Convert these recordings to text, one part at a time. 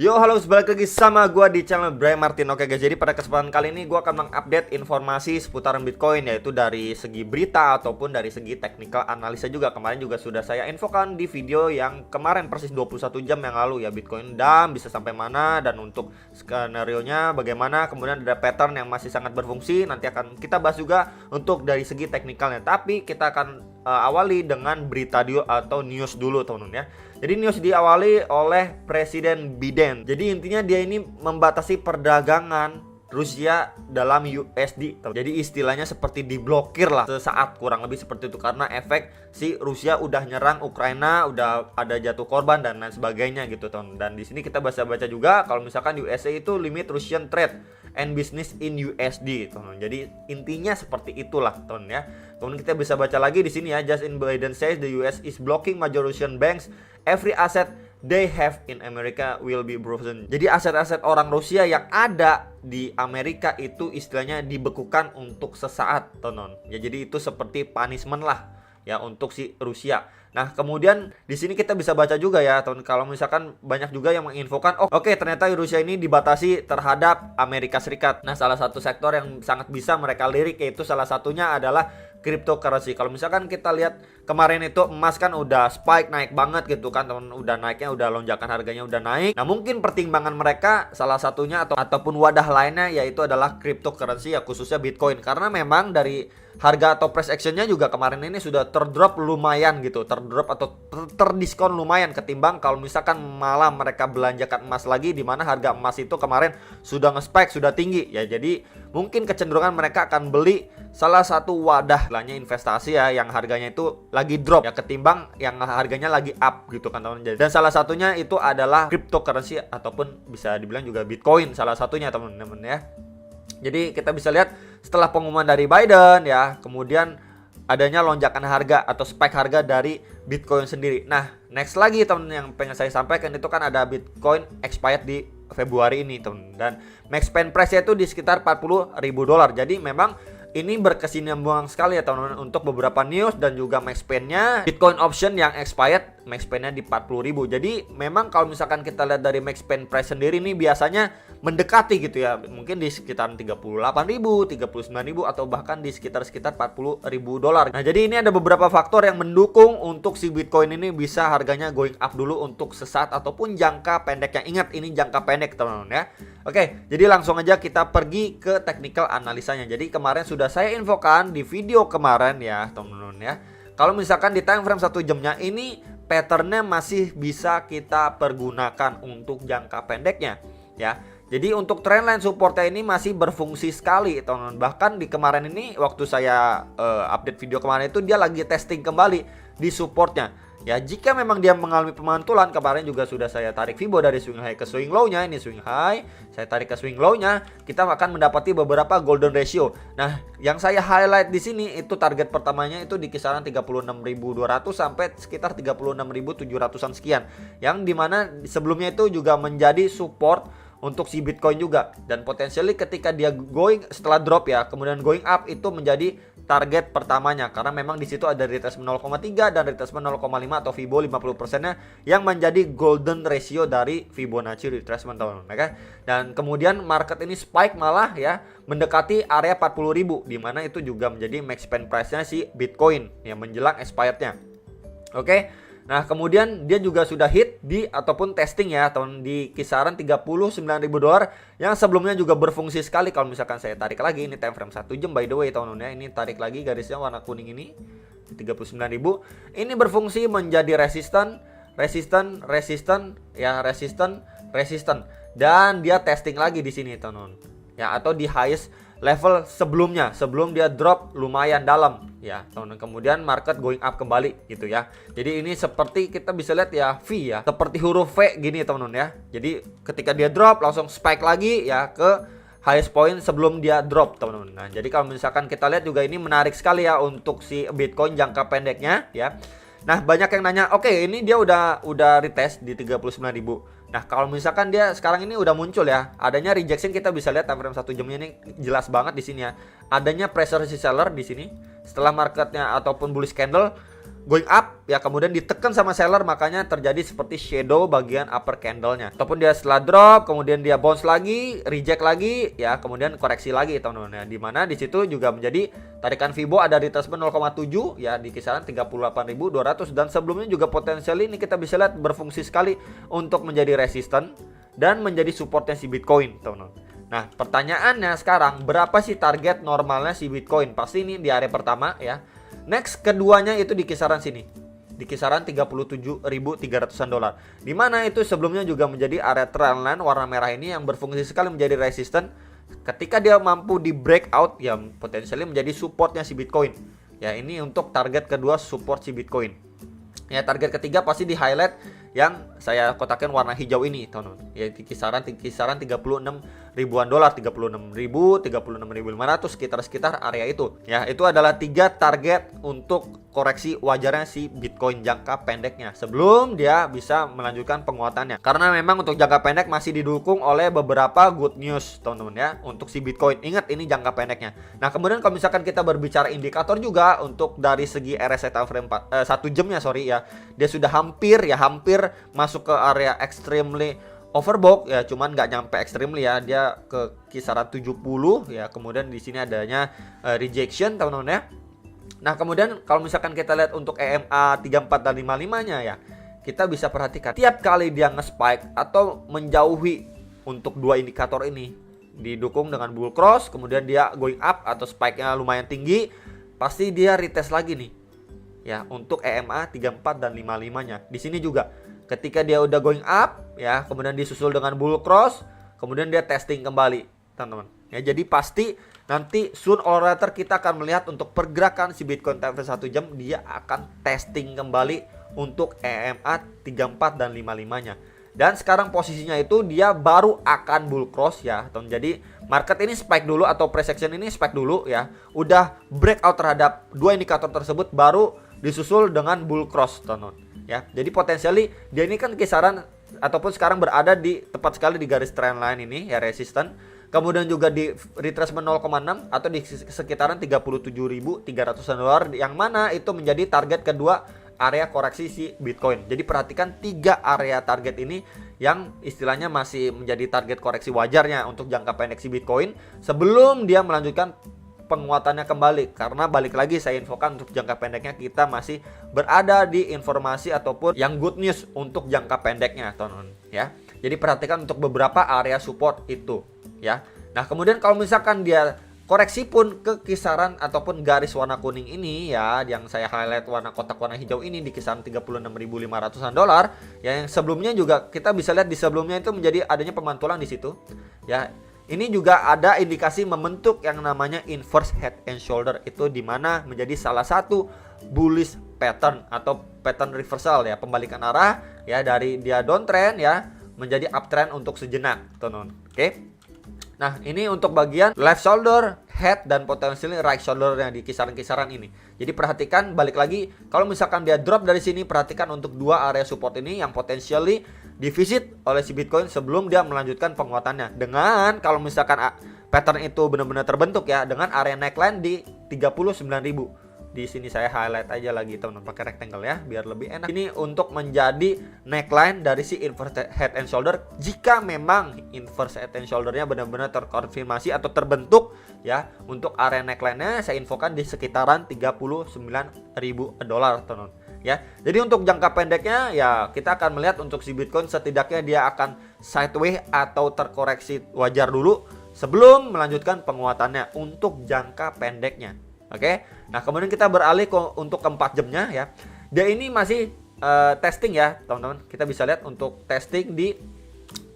Yo, halo, balik lagi sama gua di channel Brian Martin. Oke guys, jadi pada kesempatan kali ini gua akan mengupdate informasi seputaran Bitcoin, yaitu dari segi berita ataupun dari segi technical analisa juga. Kemarin juga sudah saya infokan di video yang kemarin persis 21 jam yang lalu ya, Bitcoin dan bisa sampai mana dan untuk skenario-nya bagaimana. Kemudian ada pattern yang masih sangat berfungsi, nanti akan kita bahas juga untuk dari segi teknikalnya. Tapi kita akan awali dengan berita dulu atau news dulu teman-teman ya. Jadi news diawali oleh Presiden Biden. Jadi intinya dia ini membatasi perdagangan Rusia dalam USD. Jadi istilahnya seperti diblokir lah sesaat, kurang lebih seperti itu, karena efek si Rusia udah nyerang Ukraina, udah ada jatuh korban dan lain sebagainya gitu teman. Dan di sini kita baca juga kalau misalkan USA itu limit Russian trade and business in USD teman. Jadi intinya seperti itulah teman ya. Kemudian kita bisa baca lagi di sini ya, Justin Biden says the US is blocking major Russian banks, every asset they have in America will be frozen. Jadi aset-aset orang Rusia yang ada di Amerika itu istilahnya dibekukan untuk sesaat teman. Ya jadi itu seperti punishment lah ya untuk si Rusia. Nah kemudian di sini kita bisa baca juga ya teman, kalau misalkan banyak juga yang menginfokan oke, ternyata Rusia ini dibatasi terhadap Amerika Serikat. Nah salah satu sektor yang sangat bisa mereka lirik yaitu salah satunya adalah cryptocurrency. Kalau misalkan kita lihat kemarin itu emas kan udah spike naik banget gitu kan teman, udah naiknya, udah lonjakan harganya udah naik. Nah mungkin pertimbangan mereka salah satunya ataupun wadah lainnya yaitu adalah cryptocurrency ya, khususnya Bitcoin, karena memang dari harga atau price actionnya juga kemarin ini sudah terdrop lumayan gitu, terdrop atau terdiskon lumayan ketimbang kalau misalkan malah mereka belanjakan emas lagi, di mana harga emas itu kemarin sudah nge-spike, sudah tinggi ya. Jadi mungkin kecenderungan mereka akan beli salah satu wadah lainnya investasi ya yang harganya itu lagi drop ya ketimbang yang harganya lagi up gitu kan teman-teman. Dan salah satunya itu adalah cryptocurrency ataupun bisa dibilang juga Bitcoin salah satunya teman-teman ya. Jadi kita bisa lihat setelah pengumuman dari Biden ya, kemudian adanya lonjakan harga atau spike harga dari Bitcoin sendiri. Nah, next lagi teman yang pengen saya sampaikan itu kan ada Bitcoin expired di Februari ini teman, dan max spend price-nya itu di sekitar $40.000. Jadi memang ini berkesinambungan sekali ya teman-teman untuk beberapa news dan juga max spend-nya Bitcoin option yang expired max spend-nya di 40.000. Jadi memang kalau misalkan kita lihat dari max spend price sendiri ini biasanya mendekati gitu ya, mungkin di sekitar 38.000, 39.000 atau bahkan di sekitar $40.000. Nah jadi ini ada beberapa faktor yang mendukung untuk si Bitcoin ini bisa harganya going up dulu untuk sesaat ataupun jangka pendek. Yang ingat ini jangka pendek teman-teman ya. Oke, jadi langsung aja kita pergi ke technical analisanya. Jadi kemarin sudah saya infokan di video kemarin ya teman-teman ya, kalau misalkan di time frame 1 jamnya ini patternnya masih bisa kita pergunakan untuk jangka pendeknya ya. Jadi untuk trendline supportnya ini masih berfungsi sekali teman-teman. Bahkan di kemarin ini waktu saya update video kemarin itu dia lagi testing kembali di supportnya. Ya jika memang dia mengalami pemantulan, kemarin juga sudah saya tarik Fibo dari swing high ke swing low nya. Ini swing high, saya tarik ke swing low nya, kita akan mendapati beberapa golden ratio. Nah yang saya highlight di sini itu target pertamanya itu di kisaran 36.200 sampai sekitar 36.700an sekian, yang dimana sebelumnya itu juga menjadi support untuk si Bitcoin juga. Dan potensially ketika dia going setelah drop ya, kemudian going up itu menjadi target pertamanya, karena memang di situ ada retracement 0,3 dan retracement 0,5 atau Fibo 50%-nya yang menjadi golden ratio dari Fibonacci retracement teman-teman ya. Dan kemudian market ini spike malah ya mendekati area 40.000, di mana itu juga menjadi max spend price-nya si Bitcoin yang menjelang expired-nya. Oke. Nah kemudian dia juga sudah hit di ataupun testing ya tahun di kisaran $39.000 yang sebelumnya juga berfungsi sekali. Kalau misalkan saya tarik lagi ini time frame 1 jam by the way teman-teman ya, ini tarik lagi garisnya warna kuning ini 39.000, ini berfungsi menjadi resisten dan dia testing lagi di sini teman-teman ya, atau di highest level sebelumnya sebelum dia drop lumayan dalam ya teman-teman. Kemudian market going up kembali gitu ya. Jadi ini seperti kita bisa lihat ya V ya, seperti huruf V gini teman-teman ya. Jadi ketika dia drop langsung spike lagi ya ke highest point sebelum dia drop teman-teman. Nah jadi kalau misalkan kita lihat juga ini menarik sekali ya untuk si Bitcoin jangka pendeknya ya. Nah banyak yang nanya, oke, ini dia udah retest di 39.000. Nah kalau misalkan dia sekarang ini udah muncul ya, adanya rejection, kita bisa lihat time frame 1 jamnya ini jelas banget di sini ya. Adanya pressure seller di sini setelah marketnya ataupun bullish candle going up ya, kemudian ditekan sama seller, makanya terjadi seperti shadow bagian upper candle-nya. Ataupun dia setelah drop, kemudian dia bounce lagi, reject lagi ya, kemudian koreksi lagi teman-teman ya. Dimana di situ juga menjadi tarikan Fibo ada retracement 0,7 ya di kisaran 38.200, dan sebelumnya juga potensial ini kita bisa lihat berfungsi sekali untuk menjadi resisten dan menjadi supportnya si Bitcoin teman-teman. Nah, pertanyaannya sekarang, berapa sih target normalnya si Bitcoin? Pasti ini di area pertama ya. Next, keduanya itu di kisaran sini, di kisaran 37.300-an dolar. Dimana itu sebelumnya juga menjadi area trendline warna merah ini yang berfungsi sekali menjadi resisten. Ketika dia mampu di breakout, ya potensialnya menjadi supportnya si Bitcoin. Ya, ini untuk target kedua support si Bitcoin. Ya, target ketiga pasti di highlight yang saya kotakan warna hijau ini, teman-teman. Ya, di kisaran 36 ribuan dolar, 36.000, 36.500, sekitar area itu. Ya, itu adalah 3 target untuk koreksi wajarnya si Bitcoin jangka pendeknya sebelum dia bisa melanjutkan penguatannya. Karena memang untuk jangka pendek masih didukung oleh beberapa good news, teman-teman ya, untuk si Bitcoin. Ingat, ini jangka pendeknya. Nah, kemudian kalau misalkan kita berbicara indikator juga untuk dari segi RSI time frame 1 jamnya, sorry ya, dia sudah hampir masuk ke area extremely overbought ya, cuman nggak nyampe extremely ya, dia ke kisaran 70 ya. Kemudian di sini adanya rejection teman-teman ya. Nah, kemudian kalau misalkan kita lihat untuk EMA 34 dan 55-nya ya, kita bisa perhatikan tiap kali dia nge-spike atau menjauhi untuk dua indikator ini, didukung dengan bull cross, kemudian dia going up atau spike-nya lumayan tinggi, pasti dia retest lagi nih. Ya, untuk EMA 34 dan 55-nya. Di sini juga ketika dia udah going up ya, kemudian disusul dengan bull cross, kemudian dia testing kembali, teman-teman. Ya, jadi pasti nanti soon or later kita akan melihat untuk pergerakan si Bitcoin time frame 1 jam, dia akan testing kembali untuk EMA 34 dan 55-nya. Dan sekarang posisinya itu dia baru akan bull cross ya, teman. Jadi market ini spike dulu atau price action ini spike dulu ya. Udah breakout terhadap dua indikator tersebut, baru disusul dengan bull cross, teman. Ya, jadi potensially dia ini kan kisaran ataupun sekarang berada di tepat sekali di garis trendline ini ya, resisten. Kemudian juga di retracement 0,6 atau di sekitaran 37.300-an dolar, yang mana itu menjadi target kedua area koreksi si Bitcoin. Jadi perhatikan 3 area target ini yang istilahnya masih menjadi target koreksi wajarnya untuk jangka pendek si Bitcoin sebelum dia melanjutkan penguatannya kembali. Karena balik lagi saya infokan untuk jangka pendeknya kita masih berada di informasi ataupun yang good news untuk jangka pendeknya, teman-teman ya. Jadi perhatikan untuk beberapa area support itu ya. Nah, kemudian kalau misalkan dia koreksi pun ke kisaran ataupun garis warna kuning ini ya, yang saya highlight warna kotak warna hijau ini di kisaran 36.500-an dolar ya, yang sebelumnya juga kita bisa lihat di sebelumnya itu menjadi adanya pemantulan di situ ya. Ini juga ada indikasi membentuk yang namanya inverse head and shoulder, itu dimana menjadi salah satu bullish pattern atau pattern reversal ya, pembalikan arah ya, dari dia downtrend ya menjadi uptrend untuk sejenak, teman-teman. Oke. Nah, ini untuk bagian left shoulder, head, dan potensialnya right shoulder yang di kisaran-kisaran ini. Jadi perhatikan balik lagi, kalau misalkan dia drop dari sini, perhatikan untuk dua area support ini yang potensially divisit oleh si Bitcoin sebelum dia melanjutkan penguatannya. Dengan kalau misalkan pattern itu benar-benar terbentuk ya, dengan area neckline di 39.000. Di sini saya highlight aja lagi, teman-teman, pakai rectangle ya biar lebih enak. Ini untuk menjadi neckline dari si inverse head and shoulder. Jika memang inverse head and shouldernya benar-benar terkonfirmasi atau terbentuk ya, untuk area neckline-nya saya infokan di sekitaran 39.000 dolar, teman-teman ya. Jadi untuk jangka pendeknya ya, kita akan melihat untuk si Bitcoin setidaknya dia akan sideways atau terkoreksi wajar dulu sebelum melanjutkan penguatannya untuk jangka pendeknya. Oke. Nah, kemudian kita beralih untuk ke 4 jamnya ya. Dia ini masih testing ya, teman-teman. Kita bisa lihat untuk testing di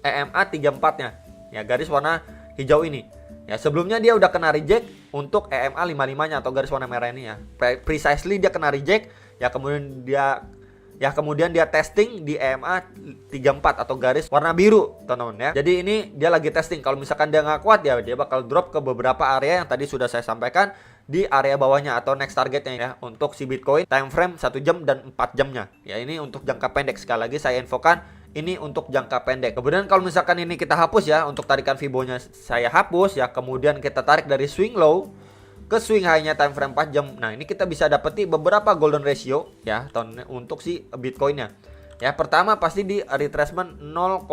EMA 34-nya. Ya, garis warna hijau ini. Ya, sebelumnya dia udah kena reject untuk EMA 55-nya atau garis warna merah ini ya. Precisely dia kena reject ya, kemudian dia testing di EMA 34 atau garis warna biru, teman-teman ya. Jadi ini dia lagi testing. Kalau misalkan dia nggak kuat ya, dia bakal drop ke beberapa area yang tadi sudah saya sampaikan di area bawahnya atau next targetnya ya, untuk si Bitcoin time frame 1 jam dan 4 jamnya. Ya, ini untuk jangka pendek, sekali lagi saya infokan ini untuk jangka pendek. Kemudian kalau misalkan ini kita hapus ya, untuk tarikan Fibonya saya hapus ya, kemudian kita tarik dari swing low ke swing high-nya time frame 4 jam. Nah, ini kita bisa dapeti beberapa golden ratio ya untuk si Bitcoin-nya. Ya, pertama pasti di retracement 0,3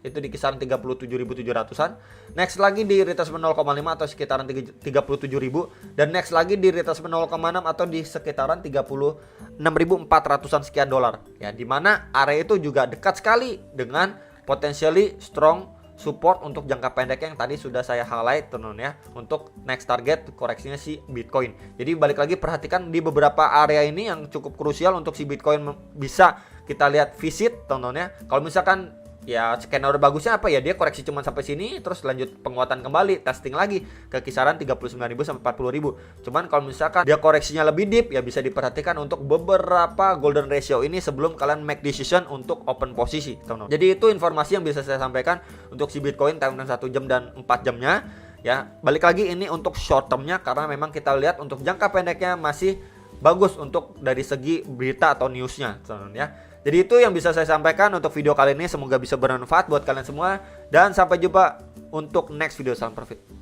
itu di kisaran 37.700-an. Next lagi di retracement 0,5 atau sekitaran 37.000 dan next lagi di retracement 0,6 atau di sekitaran 36.400-an sekian dolar. Ya, di mana area itu juga dekat sekali dengan potentially strong support untuk jangka pendek yang tadi sudah saya highlight teman-teman ya, untuk next target koreksinya si Bitcoin. Jadi balik lagi perhatikan di beberapa area ini yang cukup krusial untuk si Bitcoin bisa kita lihat visit teman-teman ya. Kalau misalkan ya skenario bagusnya apa ya, dia koreksi cuma sampai sini terus lanjut penguatan kembali, testing lagi ke kisaran 39.000 sampai 40.000. Cuman kalau misalkan dia koreksinya lebih deep ya bisa diperhatikan untuk beberapa golden ratio ini sebelum kalian make decision untuk open posisi, teman-teman. Jadi itu informasi yang bisa saya sampaikan untuk si Bitcoin time frame 1 jam dan 4 jamnya ya. Balik lagi ini untuk short termnya karena memang kita lihat untuk jangka pendeknya masih bagus untuk dari segi berita atau newsnya, teman-teman ya. Jadi itu yang bisa saya sampaikan untuk video kali ini. Semoga bisa bermanfaat buat kalian semua. Dan sampai jumpa untuk next video. Salam profit.